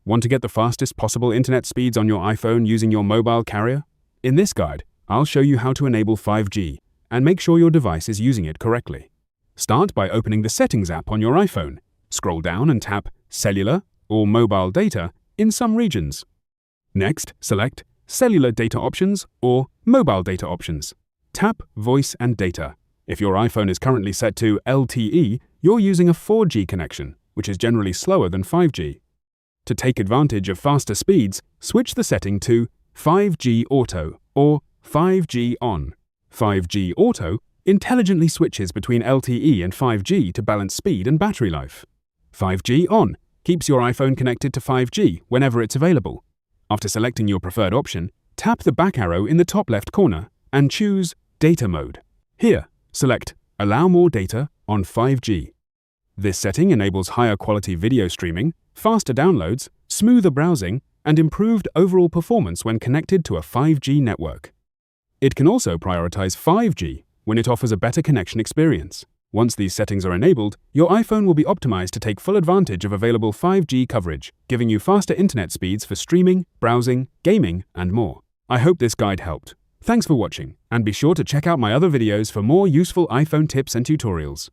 Want to get the fastest possible internet speeds on your iPhone using your mobile carrier? In this guide, I'll show you how to enable 5G and make sure your device is using it correctly. Start by opening the Settings app on your iPhone. Scroll down and tap Cellular or Mobile Data in some regions. Next, select Cellular Data Options or Mobile Data Options. Tap Voice and Data. If your iPhone is currently set to LTE, you're using a 4G connection, which is generally slower than 5G. To take advantage of faster speeds, switch the setting to 5G Auto or 5G On. 5G Auto intelligently switches between LTE and 5G to balance speed and battery life. 5G On keeps your iPhone connected to 5G whenever it's available. After selecting your preferred option, tap the back arrow in the top left corner and choose Data Mode. Here, select Allow More Data on 5G. This setting enables higher quality video streaming, faster downloads, smoother browsing, and improved overall performance when connected to a 5G network. It can also prioritize 5G when it offers a better connection experience. Once these settings are enabled, your iPhone will be optimized to take full advantage of available 5G coverage, giving you faster internet speeds for streaming, browsing, gaming, and more. I hope this guide helped. Thanks for watching, and be sure to check out my other videos for more useful iPhone tips and tutorials.